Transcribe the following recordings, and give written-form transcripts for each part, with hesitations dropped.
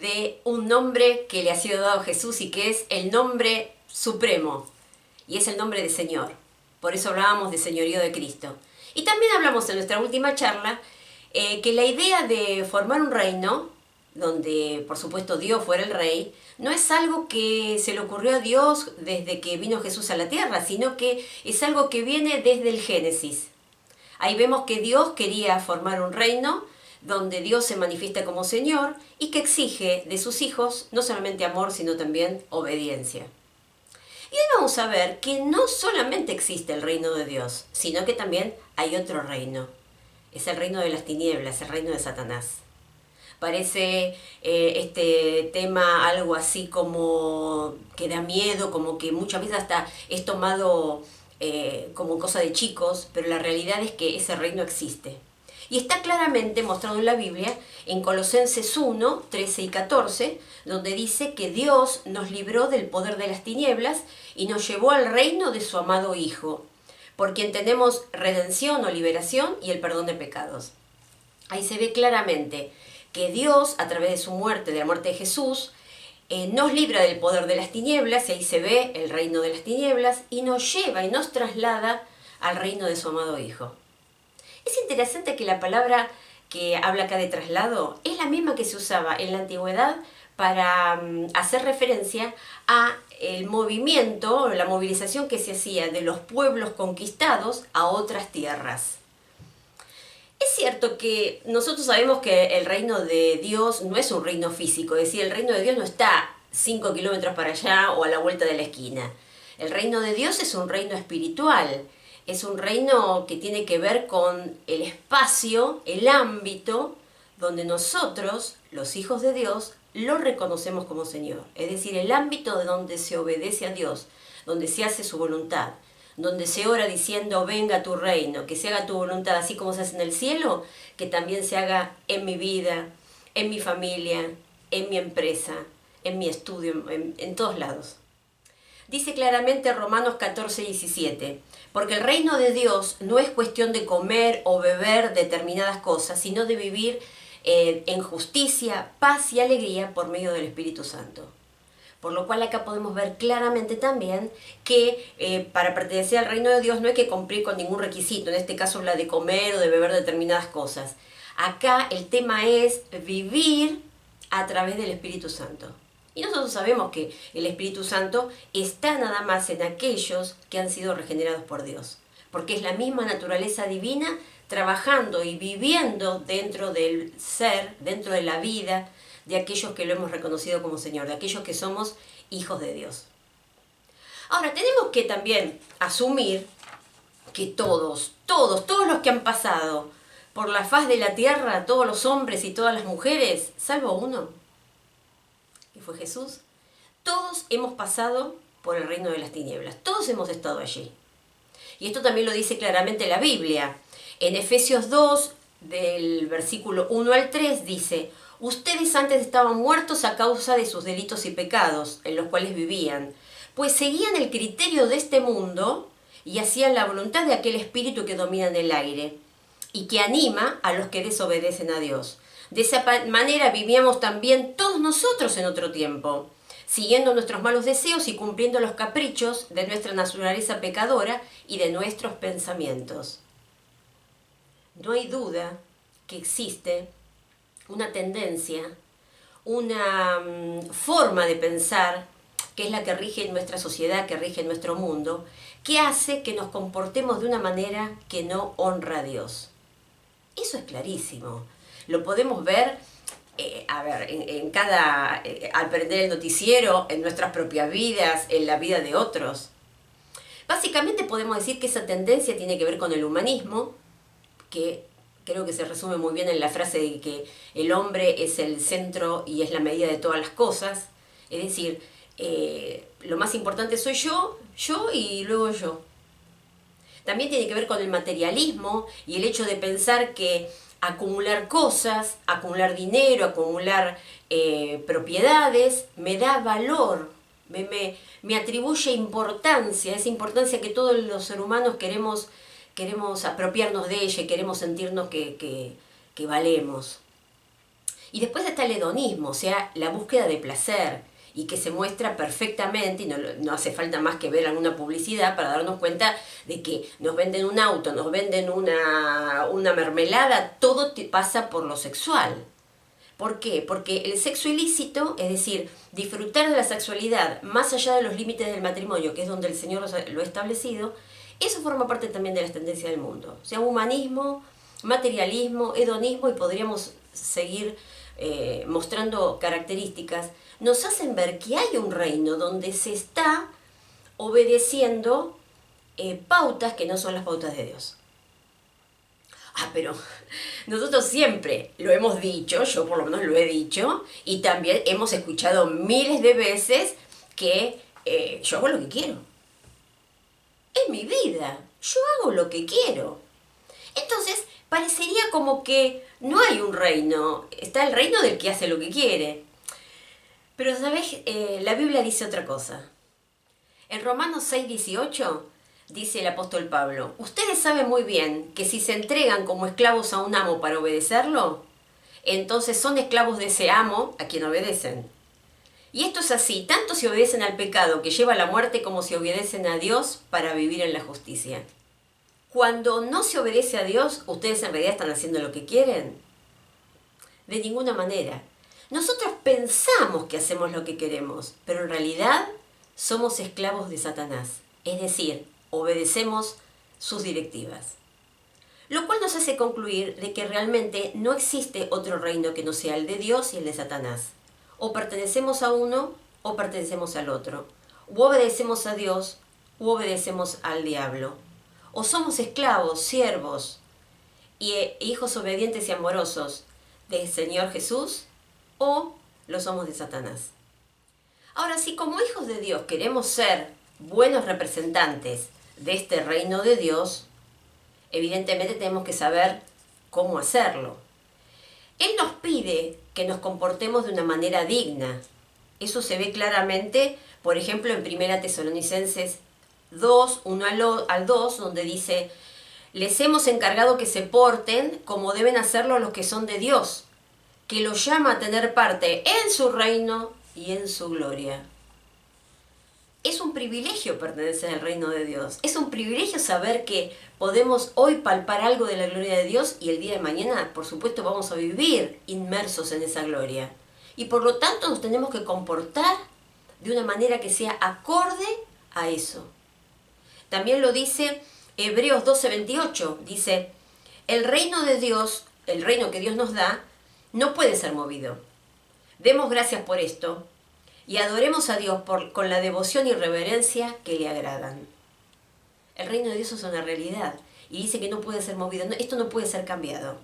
de un nombre que le ha sido dado a Jesús y que es el nombre supremo, y es el nombre de Señor. Por eso hablábamos de señorío de Cristo. Y también hablamos en nuestra última charla que la idea de formar un reino, donde por supuesto Dios fuera el rey, no es algo que se le ocurrió a Dios desde que vino Jesús a la tierra, sino que es algo que viene desde el Génesis. Ahí vemos que Dios quería formar un reino donde Dios se manifiesta como Señor y que exige de sus hijos no solamente amor, sino también obediencia. Y hoy vamos a ver que no solamente existe el reino de Dios, sino que también hay otro reino. Es el reino de las tinieblas, el reino de Satanás. Parece este tema algo así como que da miedo, como que muchas veces hasta es tomado como cosa de chicos, pero la realidad es que ese reino existe. Y está claramente mostrado en la Biblia, en Colosenses 1, 13 y 14, donde dice que Dios nos libró del poder de las tinieblas y nos llevó al reino de su amado Hijo, por quien tenemos redención o liberación y el perdón de pecados. Ahí se ve claramente que Dios, a través de su muerte, de la muerte de Jesús, nos libra del poder de las tinieblas, y ahí se ve el reino de las tinieblas, y nos lleva y nos traslada al reino de su amado Hijo. Es interesante que la palabra que habla acá de traslado es la misma que se usaba en la antigüedad para hacer referencia a el movimiento, la movilización que se hacía de los pueblos conquistados a otras tierras. Es cierto que nosotros sabemos que el reino de Dios no es un reino físico, es decir, el reino de Dios no está 5 kilómetros para allá o a la vuelta de la esquina. El reino de Dios es un reino espiritual, es un reino que tiene que ver con el espacio, el ámbito donde nosotros, los hijos de Dios, lo reconocemos como Señor. Es decir, el ámbito de donde se obedece a Dios, donde se hace su voluntad, donde se ora diciendo venga tu reino, que se haga tu voluntad así como se hace en el cielo, que también se haga en mi vida, en mi familia, en mi empresa, en mi estudio, en todos lados. Dice claramente Romanos 14, 17, porque el reino de Dios no es cuestión de comer o beber determinadas cosas, sino de vivir en justicia, paz y alegría por medio del Espíritu Santo. Por lo cual acá podemos ver claramente también que para pertenecer al reino de Dios no hay que cumplir con ningún requisito, en este caso la de comer o de beber determinadas cosas. Acá el tema es vivir a través del Espíritu Santo. Y nosotros sabemos que el Espíritu Santo está nada más en aquellos que han sido regenerados por Dios, porque es la misma naturaleza divina trabajando y viviendo dentro del ser, dentro de la vida de aquellos que lo hemos reconocido como Señor, de aquellos que somos hijos de Dios. Ahora, tenemos que también asumir que todos los que han pasado por la faz de la tierra, todos los hombres y todas las mujeres, salvo uno, que fue Jesús, todos hemos pasado por el reino de las tinieblas, todos hemos estado allí. Y esto también lo dice claramente la Biblia. En Efesios 2, del versículo 1 al 3, dice: ustedes antes estaban muertos a causa de sus delitos y pecados, en los cuales vivían, pues seguían el criterio de este mundo y hacían la voluntad de aquel espíritu que domina en el aire y que anima a los que desobedecen a Dios. De esa manera vivíamos también todos nosotros en otro tiempo, siguiendo nuestros malos deseos y cumpliendo los caprichos de nuestra naturaleza pecadora y de nuestros pensamientos. No hay duda que existe una tendencia, una forma de pensar que es la que rige nuestra sociedad, que rige nuestro mundo, que hace que nos comportemos de una manera que no honra a Dios. Eso es clarísimo. Lo podemos ver, al prender el noticiero, en nuestras propias vidas, en la vida de otros. Básicamente podemos decir que esa tendencia tiene que ver con el humanismo, que creo que se resume muy bien en la frase de que el hombre es el centro y es la medida de todas las cosas. Es decir, lo más importante soy yo y luego yo. También tiene que ver con el materialismo y el hecho de pensar que acumular cosas, acumular dinero, acumular propiedades, me da valor, me atribuye importancia, esa importancia que todos los seres humanos queremos apropiarnos de ella y queremos sentirnos que valemos. Y después está el hedonismo, o sea, la búsqueda de placer, y que se muestra perfectamente, y no hace falta más que ver alguna publicidad para darnos cuenta de que nos venden un auto, nos venden una mermelada, todo pasa por lo sexual. ¿Por qué? Porque el sexo ilícito, es decir, disfrutar de la sexualidad más allá de los límites del matrimonio, que es donde el Señor lo ha establecido, eso forma parte también de las tendencias del mundo. O sea, humanismo, materialismo, hedonismo, y podríamos seguir mostrando características, nos hacen ver que hay un reino donde se está obedeciendo pautas que no son las pautas de Dios. Pero nosotros siempre lo hemos dicho, yo por lo menos lo he dicho, y también hemos escuchado miles de veces que yo hago lo que quiero. Es mi vida, yo hago lo que quiero. Entonces, parecería como que no hay un reino, está el reino del que hace lo que quiere. Pero, ¿sabes? La Biblia dice otra cosa. En Romanos 6:18 dice el apóstol Pablo: ustedes saben muy bien que si se entregan como esclavos a un amo para obedecerlo, entonces son esclavos de ese amo a quien obedecen. Y esto es así, tanto si obedecen al pecado que lleva a la muerte como si obedecen a Dios para vivir en la justicia. Cuando no se obedece a Dios, ¿ustedes en realidad están haciendo lo que quieren? De ninguna manera. Nosotros pensamos que hacemos lo que queremos, pero en realidad somos esclavos de Satanás. Es decir, obedecemos sus directivas. Lo cual nos hace concluir de que realmente no existe otro reino que no sea el de Dios y el de Satanás. O pertenecemos a uno o pertenecemos al otro. O obedecemos a Dios o obedecemos al diablo. O somos esclavos, siervos y hijos obedientes y amorosos del Señor Jesús, o lo somos de Satanás. Ahora, si como hijos de Dios queremos ser buenos representantes de este reino de Dios, evidentemente tenemos que saber cómo hacerlo. Él nos pide que nos comportemos de una manera digna. Eso se ve claramente, por ejemplo, en 1 Tesalonicenses 2, 1 al 2, donde dice: les hemos encargado que se porten como deben hacerlo los que son de Dios, que los llama a tener parte en su reino y en su gloria. Es un privilegio pertenecer al reino de Dios. Es un privilegio saber que podemos hoy palpar algo de la gloria de Dios y el día de mañana, por supuesto, vamos a vivir inmersos en esa gloria. Y por lo tanto nos tenemos que comportar de una manera que sea acorde a eso. También lo dice Hebreos 12:28. Dice: el reino de Dios, el reino que Dios nos da, no puede ser movido. Demos gracias por esto y adoremos a Dios con la devoción y reverencia que le agradan. El reino de Dios es una realidad y dice que no puede ser movido. Esto no puede ser cambiado.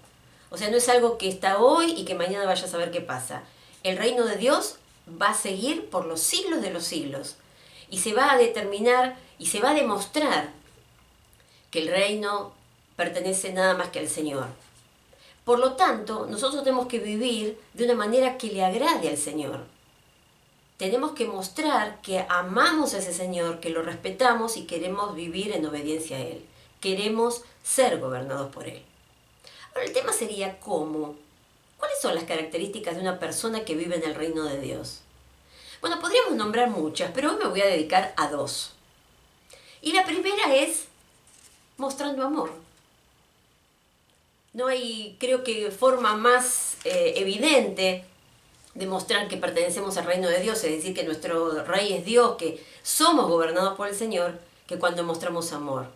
O sea, no es algo que está hoy y que mañana vaya a saber qué pasa. El reino de Dios va a seguir por los siglos de los siglos y se va a determinar y se va a demostrar que el reino pertenece nada más que al Señor. Por lo tanto, nosotros tenemos que vivir de una manera que le agrade al Señor. Tenemos que mostrar que amamos a ese Señor, que lo respetamos y queremos vivir en obediencia a Él. Queremos ser gobernados por Él. Ahora, el tema sería ¿cómo? ¿Cuáles son las características de una persona que vive en el reino de Dios? Bueno, podríamos nombrar muchas, pero hoy me voy a dedicar a 2. Y la primera es mostrando amor. No hay, creo que, forma más evidente de mostrar que pertenecemos al reino de Dios, es decir, que nuestro Rey es Dios, que somos gobernados por el Señor, que cuando mostramos amor.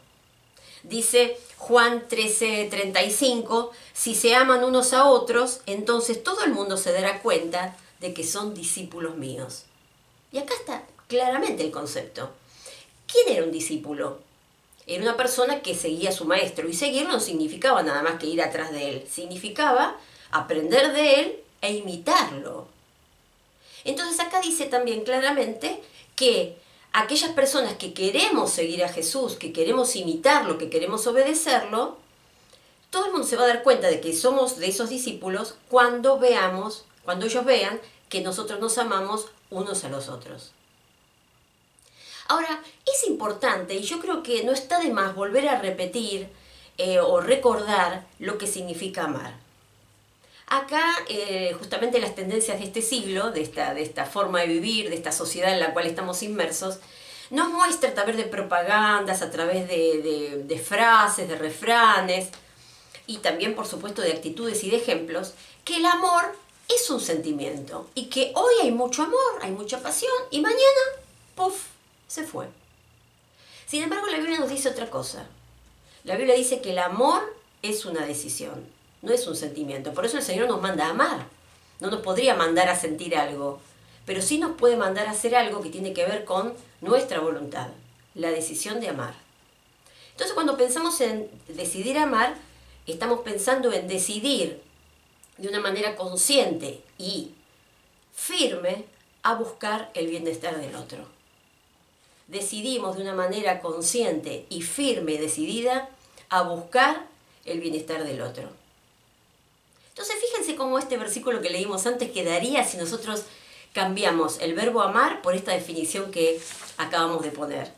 Dice Juan 13:35, si se aman unos a otros, entonces todo el mundo se dará cuenta de que son discípulos míos. Y acá está claramente el concepto. ¿Quién era un discípulo? Era una persona que seguía a su maestro, y seguirlo no significaba nada más que ir atrás de él, significaba aprender de él e imitarlo. Entonces acá dice también claramente que aquellas personas que queremos seguir a Jesús, que queremos imitarlo, que queremos obedecerlo, todo el mundo se va a dar cuenta de que somos de esos discípulos cuando ellos vean que nosotros nos amamos unos a los otros. Ahora, es importante, y yo creo que no está de más volver a repetir o recordar lo que significa amar. Acá, justamente las tendencias de este siglo, de esta forma de vivir, de esta sociedad en la cual estamos inmersos, nos muestra a través de propagandas, a través de frases, de refranes, y también, por supuesto, de actitudes y de ejemplos, que el amor es un sentimiento, y que hoy hay mucho amor, hay mucha pasión, y mañana, ¡puf!, se fue. Sin embargo, la Biblia nos dice otra cosa. La Biblia dice que el amor es una decisión, no es un sentimiento. Por eso el Señor nos manda a amar. No nos podría mandar a sentir algo, pero sí nos puede mandar a hacer algo que tiene que ver con nuestra voluntad, la decisión de amar. Entonces, cuando pensamos en decidir amar, estamos pensando en decidir de una manera consciente y firme a buscar el bienestar del otro. Decidimos de una manera consciente y firme y decidida a buscar el bienestar del otro. Entonces, fíjense cómo este versículo que leímos antes quedaría si nosotros cambiamos el verbo amar por esta definición que acabamos de poner.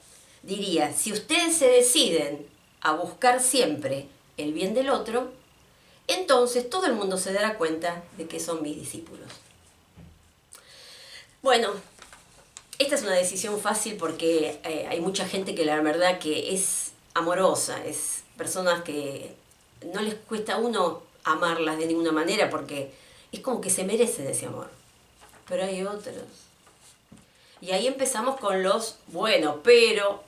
Diría, si ustedes se deciden a buscar siempre el bien del otro, entonces todo el mundo se dará cuenta de que son mis discípulos. Bueno, esta es una decisión fácil porque hay mucha gente que la verdad que es amorosa, es personas que no les cuesta a uno amarlas de ninguna manera porque es como que se merecen ese amor. Pero hay otros. Y ahí empezamos con los, bueno, pero...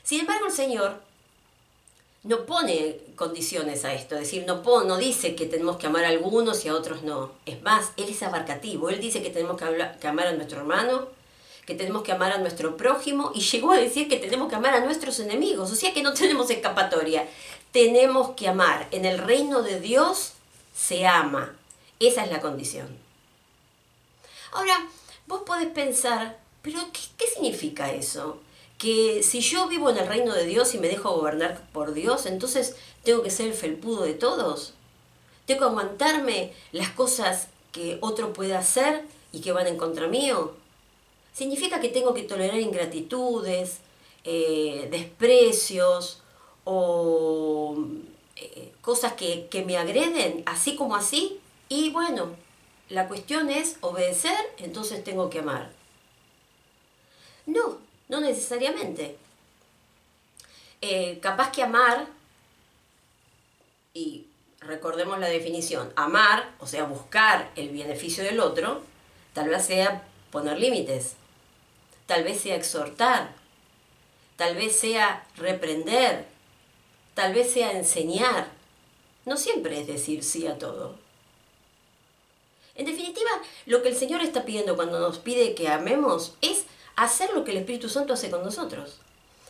Sin embargo, el Señor no pone condiciones a esto, es decir, no dice que tenemos que amar a algunos y a otros no. Es más, Él es abarcativo. Él dice que tenemos que amar a nuestro hermano, que tenemos que amar a nuestro prójimo, y llegó a decir que tenemos que amar a nuestros enemigos. O sea que no tenemos escapatoria. Tenemos que amar. En el reino de Dios se ama. Esa es la condición. Ahora, vos podés pensar, ¿pero qué significa eso? Que si yo vivo en el reino de Dios y me dejo gobernar por Dios, entonces tengo que ser el felpudo de todos. Tengo que aguantarme las cosas que otro puede hacer y que van en contra mío. Significa que tengo que tolerar ingratitudes, desprecios o cosas que me agreden, así como así. Y bueno, la cuestión es obedecer, entonces tengo que amar. No necesariamente. Capaz que amar, y recordemos la definición, amar, o sea, buscar el beneficio del otro, tal vez sea poner límites, tal vez sea exhortar, tal vez sea reprender, tal vez sea enseñar. No siempre es decir sí a todo. En definitiva, lo que el Señor está pidiendo cuando nos pide que amemos es hacer lo que el Espíritu Santo hace con nosotros.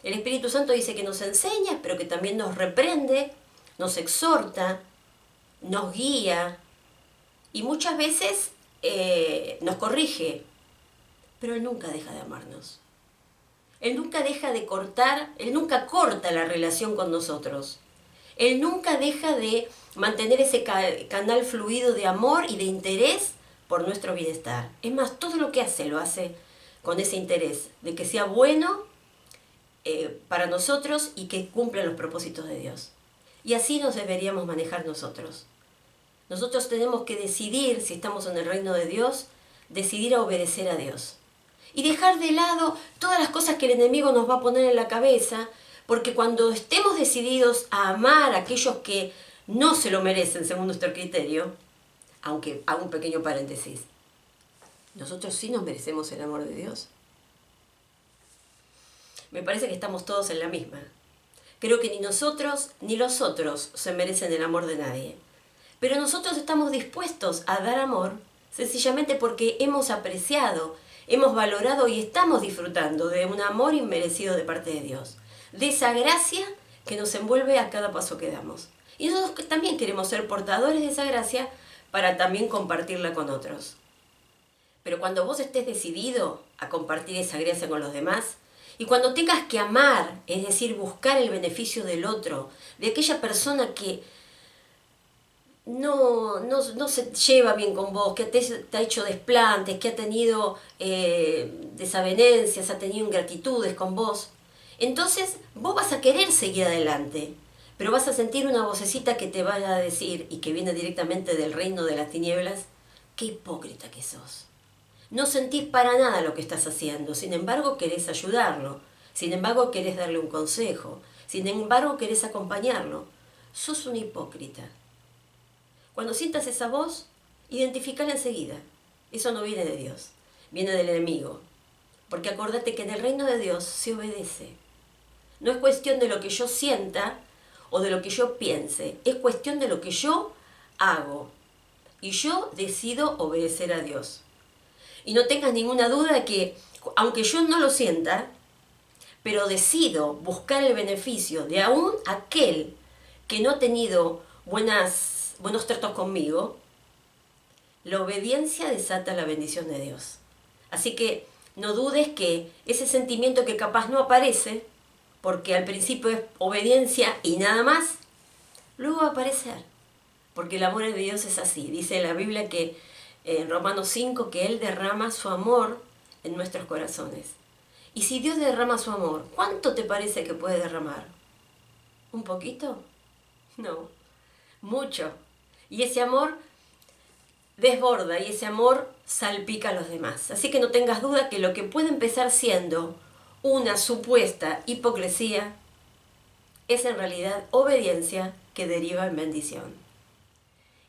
El Espíritu Santo dice que nos enseña, pero que también nos reprende, nos exhorta, nos guía y muchas veces nos corrige, pero Él nunca deja de amarnos. Él nunca deja de cortar, Él nunca corta la relación con nosotros. Él nunca deja de mantener ese canal fluido de amor y de interés por nuestro bienestar. Es más, todo lo que hace, lo hace con ese interés, de que sea bueno para nosotros y que cumpla los propósitos de Dios. Y así nos deberíamos manejar nosotros. Nosotros tenemos que decidir, si estamos en el reino de Dios, decidir a obedecer a Dios. Y dejar de lado todas las cosas que el enemigo nos va a poner en la cabeza, porque cuando estemos decididos a amar a aquellos que no se lo merecen según nuestro criterio, aunque hago un pequeño paréntesis, nosotros sí nos merecemos el amor de Dios. Me parece que estamos todos en la misma. Creo que ni nosotros ni los otros se merecen el amor de nadie. Pero nosotros estamos dispuestos a dar amor sencillamente porque hemos apreciado, hemos valorado y estamos disfrutando de un amor inmerecido de parte de Dios. De esa gracia que nos envuelve a cada paso que damos. Y nosotros también queremos ser portadores de esa gracia para también compartirla con otros. Pero cuando vos estés decidido a compartir esa gracia con los demás, y cuando tengas que amar, es decir, buscar el beneficio del otro, de aquella persona que no se lleva bien con vos, que te ha hecho desplantes, que ha tenido desavenencias, ha tenido ingratitudes con vos, entonces vos vas a querer seguir adelante. pero vas a sentir una vocecita que te va a decir, y que viene directamente del reino de las tinieblas, qué hipócrita que sos. No sentís para nada lo que estás haciendo, sin embargo querés ayudarlo, sin embargo querés darle un consejo, sin embargo querés acompañarlo. Sos un hipócrita. Cuando sientas esa voz, identificala enseguida. Eso no viene de Dios, viene del enemigo. Porque acordate que en el reino de Dios se obedece. No es cuestión de lo que yo sienta o de lo que yo piense, es cuestión de lo que yo hago. Y yo decido obedecer a Dios. Y no tengas ninguna duda de que, aunque yo no lo sienta, pero decido buscar el beneficio de aún aquel que no ha tenido buenos tratos conmigo, la obediencia desata la bendición de Dios. Así que no dudes que ese sentimiento que capaz no aparece, porque al principio es obediencia y nada más, luego va a aparecer. Porque el amor de Dios es así. Dice en la Biblia que en Romanos 5 que Él derrama su amor en nuestros corazones. Y si Dios derrama su amor, ¿cuánto te parece que puede derramar? ¿Un poquito? No, mucho. Y ese amor desborda y ese amor salpica a los demás. Así que no tengas duda que lo que puede empezar siendo una supuesta hipocresía es en realidad obediencia que deriva en bendición.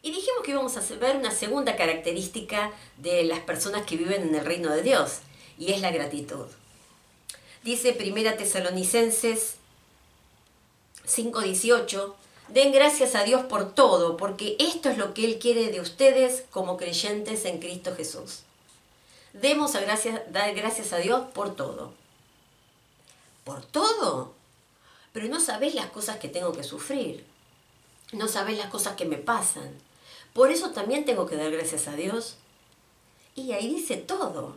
Y dijimos que íbamos a ver una segunda característica de las personas que viven en el reino de Dios, y es la gratitud. Dice 1 Tesalonicenses 5:18, den gracias a Dios por todo, porque esto es lo que Él quiere de ustedes como creyentes en Cristo Jesús. Dar gracias a Dios por todo. ¿Por todo? Pero no sabés las cosas que tengo que sufrir. No sabés las cosas que me pasan. Por eso también tengo que dar gracias a Dios. Y ahí dice todo.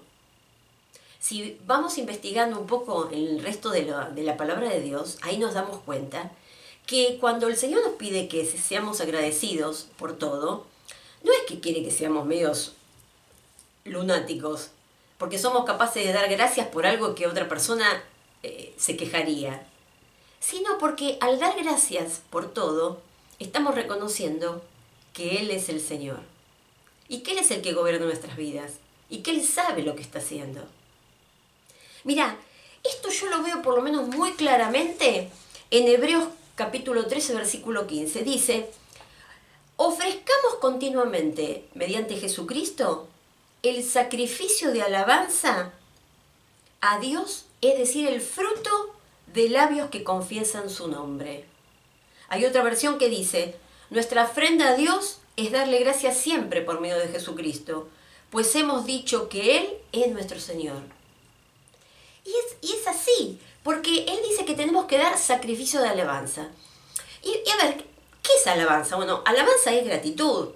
Si vamos investigando un poco el resto de la palabra de Dios, ahí nos damos cuenta que cuando el Señor nos pide que seamos agradecidos por todo, no es que quiere que seamos medios lunáticos, porque somos capaces de dar gracias por algo que otra persona se quejaría, sino porque al dar gracias por todo, estamos reconociendo que Él es el Señor, y que Él es el que gobierna nuestras vidas, y que Él sabe lo que está haciendo. Mirá, esto yo lo veo por lo menos muy claramente en Hebreos capítulo 13, versículo 15. Dice, ofrezcamos continuamente, mediante Jesucristo, el sacrificio de alabanza a Dios, es decir, el fruto de labios que confiesan su nombre. Hay otra versión que dice, nuestra ofrenda a Dios es darle gracias siempre por medio de Jesucristo, pues hemos dicho que Él es nuestro Señor. Y es así, porque Él dice que tenemos que dar sacrificio de alabanza. Y a ver, ¿qué es alabanza? Bueno, alabanza es gratitud.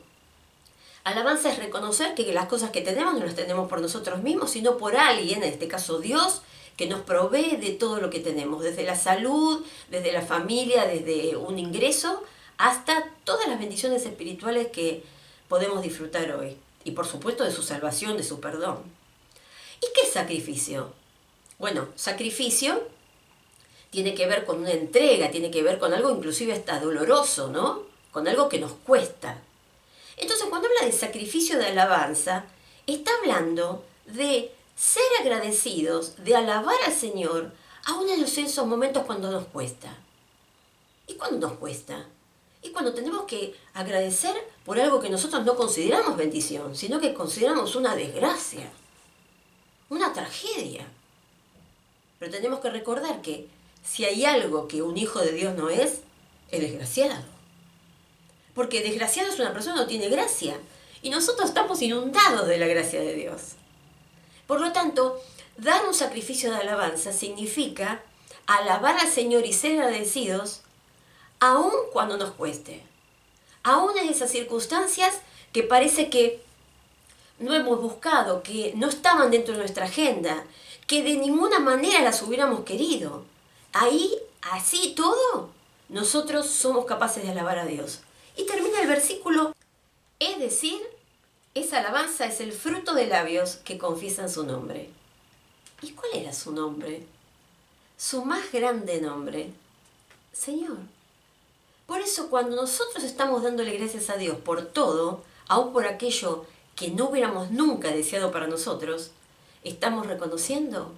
Alabanza es reconocer que las cosas que tenemos no las tenemos por nosotros mismos, sino por alguien, en este caso Dios, que nos provee de todo lo que tenemos, desde la salud, desde la familia, desde un ingreso, hasta todas las bendiciones espirituales que podemos disfrutar hoy. Y por supuesto de su salvación, de su perdón. ¿Y qué es sacrificio? Bueno, sacrificio tiene que ver con una entrega, tiene que ver con algo inclusive hasta doloroso, ¿no? Con algo que nos cuesta. Entonces, cuando habla de sacrificio de alabanza, está hablando de ser agradecidos, de alabar al Señor, aún en esos momentos cuando nos cuesta. ¿Y cuándo nos cuesta? Y cuando tenemos que agradecer por algo que nosotros no consideramos bendición, sino que consideramos una desgracia, una tragedia. Pero tenemos que recordar que si hay algo que un hijo de Dios no es desgraciado. Porque desgraciado es una persona que no tiene gracia. Y nosotros estamos inundados de la gracia de Dios. Por lo tanto, dar un sacrificio de alabanza significa alabar al Señor y ser agradecidos aun cuando nos cueste. Aún en esas circunstancias que parece que no hemos buscado, que no estaban dentro de nuestra agenda, que de ninguna manera las hubiéramos querido. Ahí, así todo, nosotros somos capaces de alabar a Dios. Y termina el versículo, es decir, esa alabanza es el fruto de labios que confiesan su nombre. ¿Y cuál era su nombre? Su más grande nombre, Señor. Por eso cuando nosotros estamos dándole gracias a Dios por todo, aun por aquello que no hubiéramos nunca deseado para nosotros, estamos reconociendo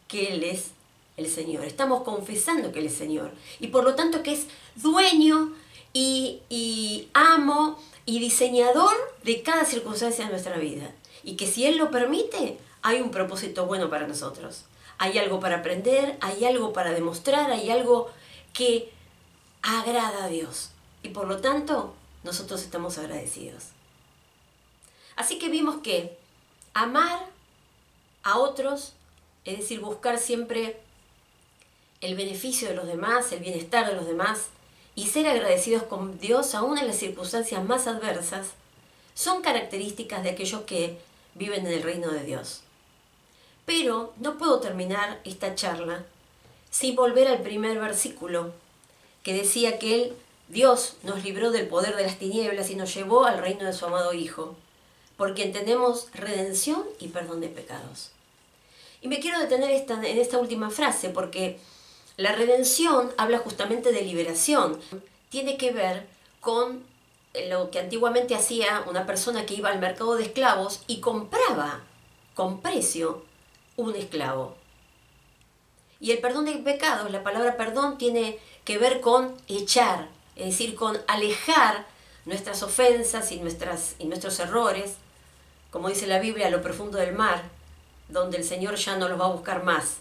que Él es el Señor. Estamos confesando que Él es Señor. Y por lo tanto que es dueño y amo y diseñador de cada circunstancia de nuestra vida. Y que si Él lo permite, hay un propósito bueno para nosotros. Hay algo para aprender, hay algo para demostrar, hay algo que agrada a Dios. Y por lo tanto, nosotros estamos agradecidos. Así que vimos que amar a otros, es decir, buscar siempre el beneficio de los demás, el bienestar de los demás, y ser agradecidos con Dios aún en las circunstancias más adversas, son características de aquellos que viven en el reino de Dios. Pero no puedo terminar esta charla sin volver al primer versículo, que decía que Dios nos libró del poder de las tinieblas y nos llevó al reino de su amado Hijo, porque tenemos redención y perdón de pecados. Y me quiero detener en esta última frase, porque la redención habla justamente de liberación. Tiene que ver con lo que antiguamente hacía una persona que iba al mercado de esclavos y compraba con precio un esclavo. Y el perdón de pecados, la palabra perdón, tiene que ver con echar, es decir, con alejar nuestras ofensas y nuestros errores, como dice la Biblia, a lo profundo del mar, donde el Señor ya no los va a buscar más,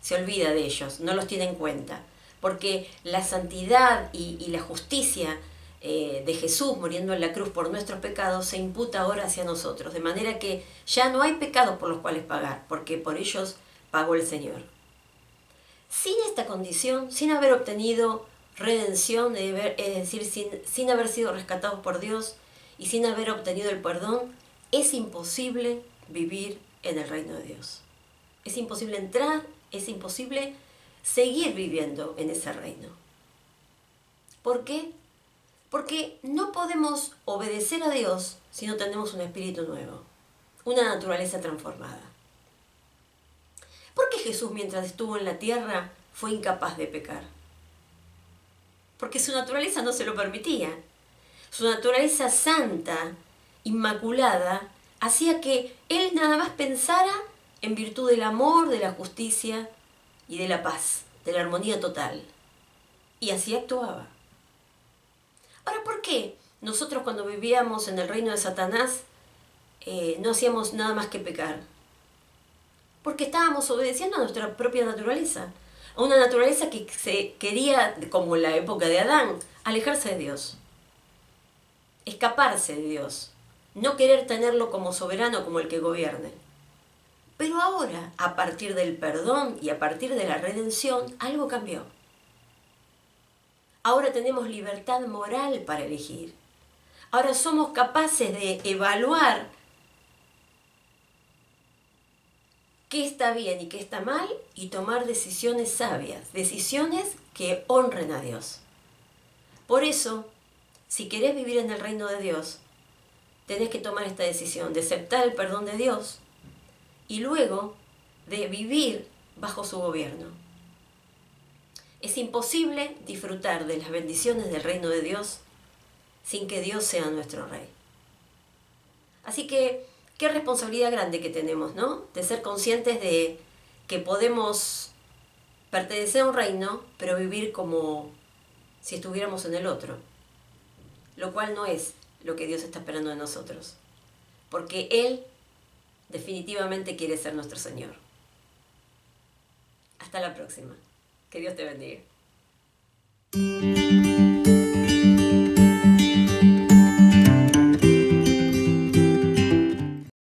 se olvida de ellos, no los tiene en cuenta, porque la santidad y la justicia de Jesús muriendo en la cruz por nuestros pecados se imputa ahora hacia nosotros, de manera que ya no hay pecados por los cuales pagar, porque por ellos pagó el Señor. Sin esta condición, sin haber obtenido redención, es decir, sin haber sido rescatados por Dios y sin haber obtenido el perdón, es imposible vivir en el reino de Dios. Es imposible entrar, es imposible seguir viviendo en ese reino. ¿Por qué? Porque no podemos obedecer a Dios si no tenemos un espíritu nuevo, una naturaleza transformada. ¿Por qué Jesús, mientras estuvo en la tierra, fue incapaz de pecar? Porque su naturaleza no se lo permitía. Su naturaleza santa, inmaculada, hacía que Él nada más pensara en virtud del amor, de la justicia y de la paz, de la armonía total. Y así actuaba. Ahora, ¿por qué nosotros cuando vivíamos en el reino de Satanás no hacíamos nada más que pecar? Porque estábamos obedeciendo a nuestra propia naturaleza, a una naturaleza que se quería, como en la época de Adán, alejarse de Dios, escaparse de Dios, no querer tenerlo como soberano, como el que gobierne. Pero ahora, a partir del perdón y a partir de la redención, algo cambió. Ahora tenemos libertad moral para elegir. Ahora somos capaces de evaluar qué está bien y qué está mal y tomar decisiones sabias, decisiones que honren a Dios. Por eso, si querés vivir en el reino de Dios, tenés que tomar esta decisión de aceptar el perdón de Dios y luego de vivir bajo su gobierno. Es imposible disfrutar de las bendiciones del reino de Dios sin que Dios sea nuestro Rey. Así que qué responsabilidad grande que tenemos, ¿no? De ser conscientes de que podemos pertenecer a un reino, pero vivir como si estuviéramos en el otro. Lo cual no es lo que Dios está esperando de nosotros. Porque Él definitivamente quiere ser nuestro Señor. Hasta la próxima. Que Dios te bendiga.